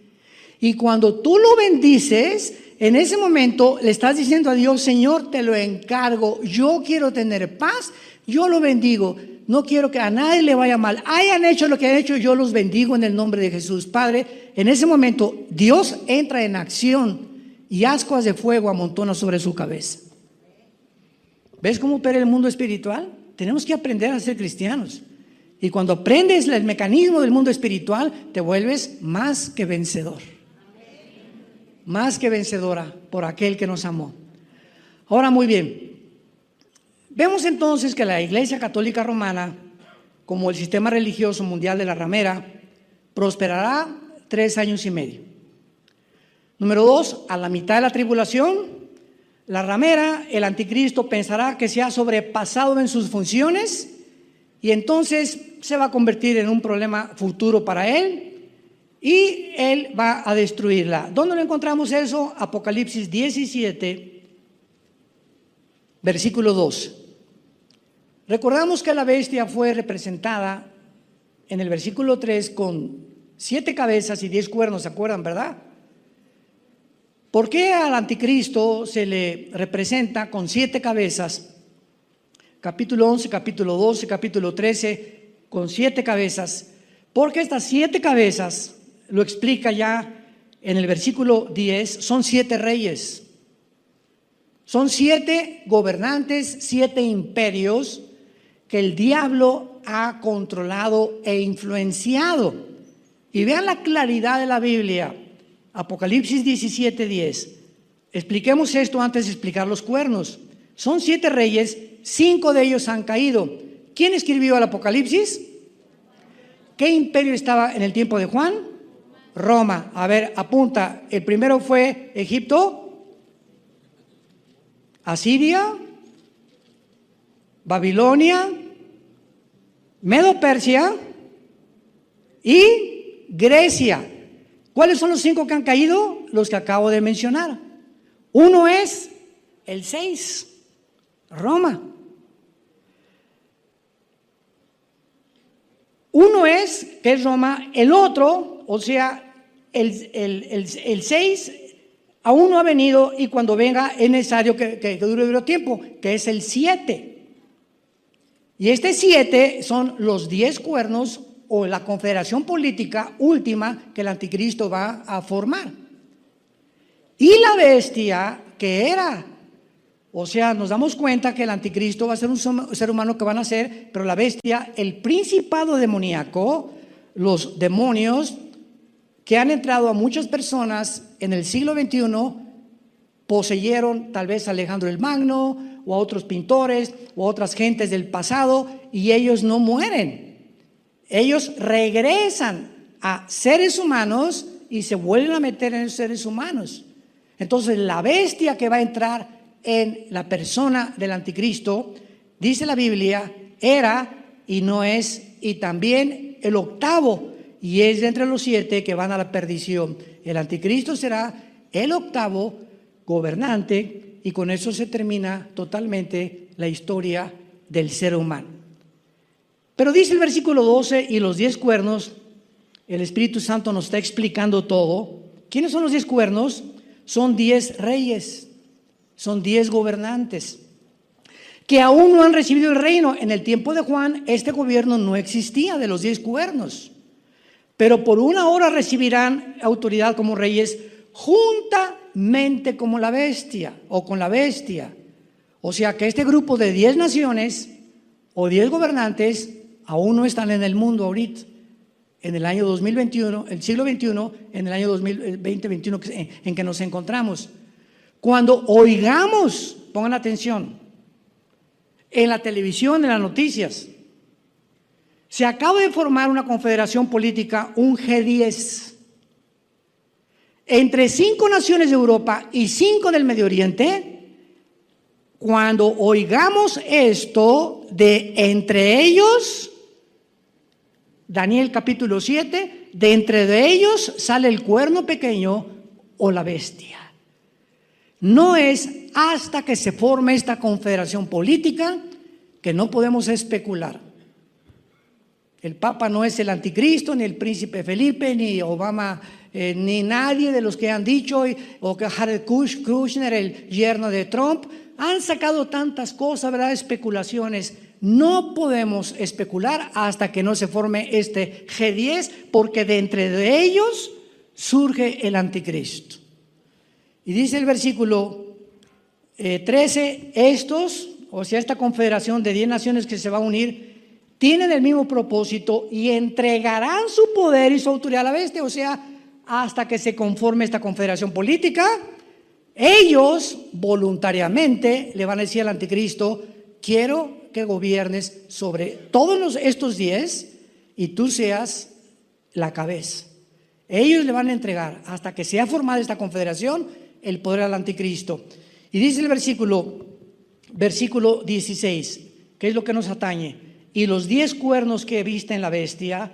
[SPEAKER 1] Y cuando tú lo bendices, en ese momento le estás diciendo a Dios, Señor, te lo encargo, yo quiero tener paz, yo lo bendigo, no quiero que a nadie le vaya mal, hayan hecho lo que han hecho, yo los bendigo en el nombre de Jesús. Padre, en ese momento Dios entra en acción y ascuas de fuego amontona sobre su cabeza. ¿Ves cómo opera el mundo espiritual? Tenemos que aprender a ser cristianos. Y cuando aprendes el mecanismo del mundo espiritual, te vuelves más que vencedor. Más que vencedora por aquel que nos amó. Ahora, muy bien. Vemos entonces que la Iglesia Católica Romana, como el sistema religioso mundial de la ramera, prosperará 3 años y medio. Número 2, a la mitad de la tribulación, la ramera, el anticristo, pensará que se ha sobrepasado en sus funciones y entonces se va a convertir en un problema futuro para él y él va a destruirla. ¿Dónde lo encontramos eso? Apocalipsis 17, versículo 2. Recordamos que la bestia fue representada en el versículo 3 con 7 cabezas y 10 cuernos, ¿se acuerdan, verdad? ¿Por qué al anticristo se le representa con 7 cabezas? Capítulo 11, capítulo 12, capítulo 13, con 7 cabezas, porque estas 7 cabezas, lo explica ya en el versículo 10, son 7 reyes. Son 7 gobernantes, 7 imperios que el diablo ha controlado e influenciado. Y vean la claridad de la Biblia. Apocalipsis 17:10. Expliquemos esto antes de explicar los cuernos. Son 7 reyes, 5 de ellos han caído. ¿Quién escribió el Apocalipsis? ¿Qué imperio estaba en el tiempo de Juan? Roma. A ver, apunta. El primero fue Egipto, Asiria, Babilonia, Medo-Persia y Grecia. ¿Cuáles son los 5 que han caído? Los que acabo de mencionar. Uno es el 6, Roma. Uno es, que es Roma, el otro, o sea, el 6 aún no ha venido y cuando venga es necesario que dure tiempo, que es el 7. Y este 7 son los 10 cuernos o la confederación política última que el anticristo va a formar. Y la bestia que era, o sea, nos damos cuenta que el anticristo va a ser un ser humano que van a ser, pero la bestia, el principado demoníaco, los demonios que han entrado a muchas personas en el siglo XXI, poseyeron tal vez a Alejandro el Magno o a otros pintores o a otras gentes del pasado y ellos no mueren. Ellos regresan a seres humanos y se vuelven a meter en esos seres humanos. Entonces la bestia que va a entrar en la persona del anticristo, dice la Biblia, era y no es, y también el octavo, y es de entre los 7 que van a la perdición. El anticristo será el octavo gobernante y con eso se termina totalmente la historia del ser humano. Pero dice el versículo 12, y los 10 cuernos, el Espíritu Santo nos está explicando todo. ¿Quiénes son los 10 cuernos? Son 10 reyes, son 10 gobernantes que aún no han recibido el reino. En el tiempo de Juan, este gobierno no existía de los 10 cuernos, pero por una hora recibirán autoridad como reyes juntamente como la bestia o con la bestia. O sea que este grupo de 10 naciones o 10 gobernantes aún no están en el mundo ahorita, en el año 2021, el siglo XXI, en el año 2021 en que nos encontramos. Cuando oigamos, pongan atención, en la televisión, en las noticias, se acaba de formar una confederación política, un G10, entre 5 naciones de Europa y 5 del Medio Oriente. Cuando oigamos esto de entre ellos, Daniel capítulo 7, de entre ellos sale el cuerno pequeño o la bestia. No es hasta que se forme esta confederación política que no podemos especular. El Papa no es el anticristo, ni el príncipe Felipe, ni Obama, ni nadie de los que han dicho, o que Jared Kushner, el yerno de Trump, han sacado tantas cosas, ¿verdad? Especulaciones. No podemos especular hasta que no se forme este G10, porque de entre de ellos surge el anticristo. Y dice el versículo 13, estos, o sea, esta confederación de 10 naciones que se va a unir, tienen el mismo propósito y entregarán su poder y su autoridad a la bestia. O sea, hasta que se conforme esta confederación política, ellos voluntariamente le van a decir al anticristo: quiero que gobiernes sobre todos estos 10 y tú seas la cabeza. Ellos le van a entregar, hasta que sea formada esta confederación, el poder al anticristo. Y dice el versículo 16, que es lo que nos atañe: y los 10 cuernos que viste en la bestia,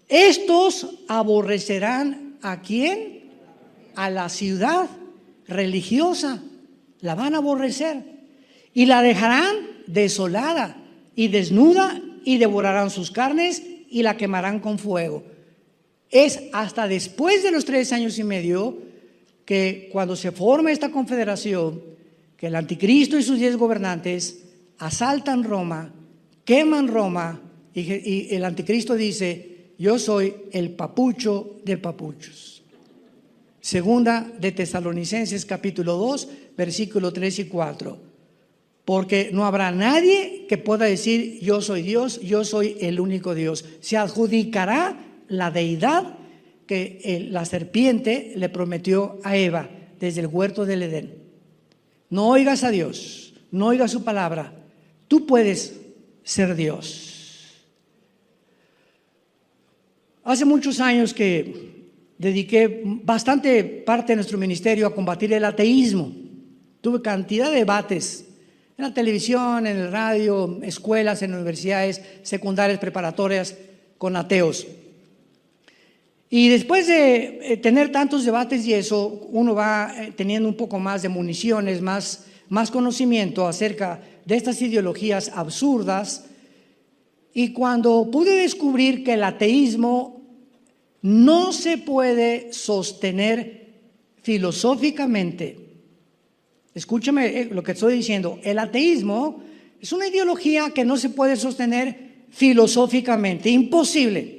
[SPEAKER 1] estos aborrecerán ¿a quién? A la ciudad religiosa, la van a aborrecer y la dejarán desolada y desnuda y devorarán sus carnes y la quemarán con fuego. Es hasta después de los 3 años y medio que, cuando se forma esta confederación, que el anticristo y sus 10 gobernantes asaltan Roma, queman Roma y el anticristo dice: yo soy el papucho de papuchos. Segunda de Tesalonicenses capítulo 2, versículo 3 y 4. Porque no habrá nadie que pueda decir: yo soy Dios, yo soy el único Dios. Se adjudicará la deidad que la serpiente le prometió a Eva desde el huerto del Edén. No oigas a Dios, no oigas su palabra. Tú puedes ser Dios. Hace muchos años que dediqué bastante parte de nuestro ministerio a combatir el ateísmo. Tuve cantidad de debates en la televisión, en el radio, escuelas, en universidades secundarias, preparatorias, con ateos. Y después de tener tantos debates y eso, uno va teniendo un poco más de municiones, más conocimiento acerca de estas ideologías absurdas. Y cuando pude descubrir que el ateísmo no se puede sostener filosóficamente, escúchame lo que estoy diciendo, el ateísmo es una ideología que no se puede sostener filosóficamente, imposible.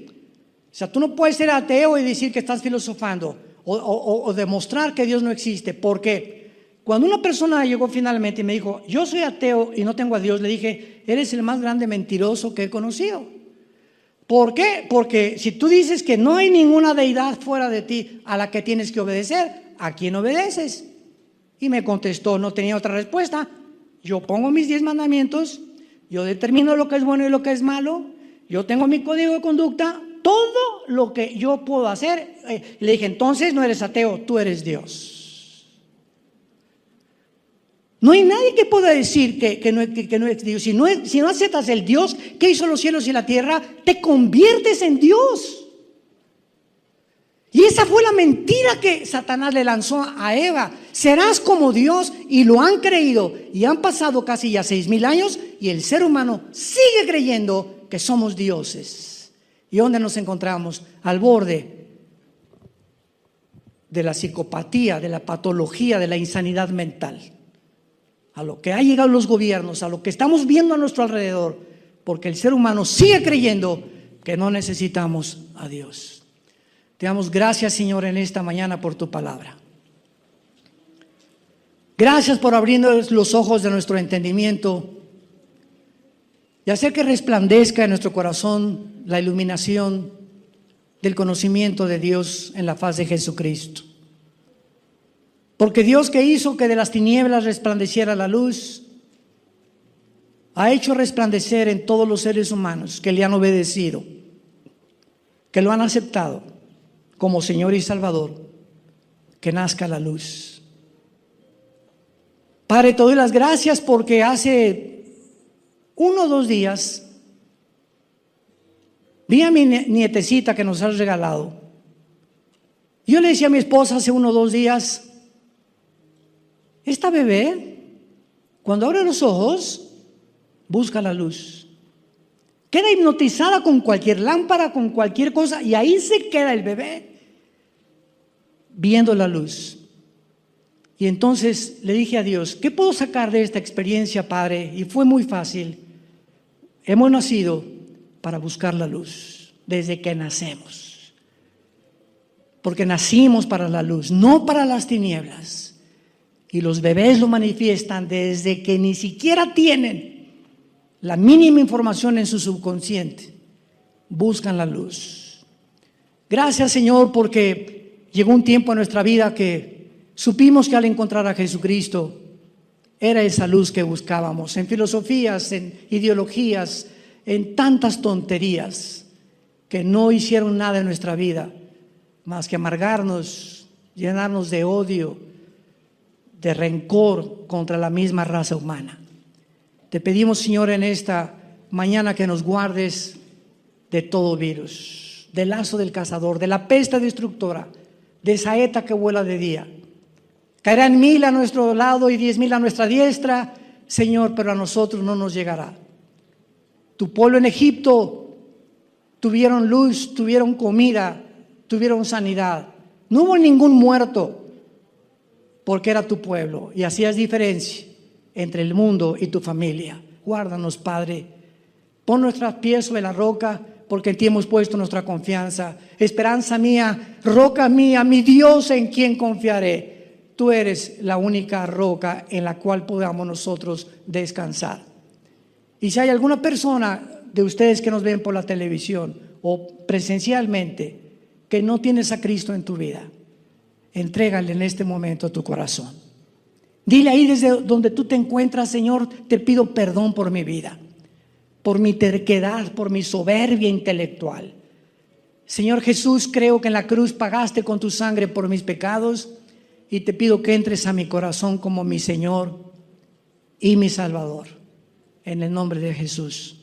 [SPEAKER 1] O sea, tú no puedes ser ateo y decir que estás filosofando o demostrar que Dios no existe, porque cuando una persona llegó finalmente y me dijo: yo soy ateo y no tengo a Dios, le dije: eres el más grande mentiroso que he conocido. ¿Por qué? Porque si tú dices que no hay ninguna deidad fuera de ti a la que tienes que obedecer, ¿a quién obedeces? Y me contestó, no tenía otra respuesta: yo pongo mis 10 mandamientos, yo determino lo que es bueno y lo que es malo, yo tengo mi código de conducta, todo lo que yo puedo hacer. Le dije: entonces no eres ateo, tú eres Dios. No hay nadie que pueda decir que no es Dios. Si no aceptas el Dios que hizo los cielos y la tierra, te conviertes en Dios. Y esa fue la mentira que Satanás le lanzó a Eva: serás como Dios. Y lo han creído, y han pasado casi ya 6,000 años y el ser humano sigue creyendo que somos dioses. ¿Y dónde nos encontramos? Al borde de la psicopatía, de la patología, de la insanidad mental. A lo que han llegado los gobiernos, a lo que estamos viendo a nuestro alrededor, porque el ser humano sigue creyendo que no necesitamos a Dios. Te damos gracias, Señor, en esta mañana por tu palabra. Gracias por abrirnos los ojos de nuestro entendimiento y hacer que resplandezca en nuestro corazón la iluminación del conocimiento de Dios en la faz de Jesucristo. Porque Dios, que hizo que de las tinieblas resplandeciera la luz, ha hecho resplandecer en todos los seres humanos que le han obedecido, que lo han aceptado como Señor y Salvador, que nazca la luz. Padre, te doy las gracias porque hace 1 o 2 días vi a mi nietecita que nos has regalado. Yo le decía a mi esposa hace 1 o 2 días: esta bebé, cuando abre los ojos, busca la luz. Queda hipnotizada con cualquier lámpara, con cualquier cosa, y ahí se queda el bebé viendo la luz. Y entonces le dije a Dios: ¿qué puedo sacar de esta experiencia, Padre? Y fue muy fácil. Hemos nacido para buscar la luz desde que nacemos, porque nacimos para la luz, no para las tinieblas. Y los bebés lo manifiestan desde que ni siquiera tienen la mínima información en su subconsciente. Buscan la luz. Gracias, Señor, porque llegó un tiempo en nuestra vida que supimos que al encontrar a Jesucristo era esa luz que buscábamos, en filosofías, en ideologías, en tantas tonterías que no hicieron nada en nuestra vida más que amargarnos, llenarnos de odio, de rencor contra la misma raza humana. Te pedimos, Señor, en esta mañana que nos guardes de todo virus, del lazo del cazador, de la peste destructora, de saeta que vuela de día. Caerán 1000 a nuestro lado y 10,000 a nuestra diestra, Señor, pero a nosotros no nos llegará. Tu pueblo en Egipto tuvieron luz, tuvieron comida, tuvieron sanidad. No hubo ningún muerto, porque era tu pueblo y hacías diferencia entre el mundo y tu familia. Guárdanos, Padre, Pon nuestros pies sobre la roca, porque en ti hemos puesto nuestra confianza. Esperanza mía, roca mía, mi Dios en quien confiaré. Tú eres la única roca en la cual podamos nosotros descansar. Y si hay alguna persona de ustedes que nos ven por la televisión o presencialmente que no tienes a Cristo en tu vida, entrégale en este momento tu corazón. Dile ahí desde donde tú te encuentras: Señor, te pido perdón por mi vida, por mi terquedad, por mi soberbia intelectual. Señor Jesús, creo que en la cruz pagaste con tu sangre por mis pecados y te pido que entres a mi corazón como mi Señor y mi Salvador. En el nombre de Jesús.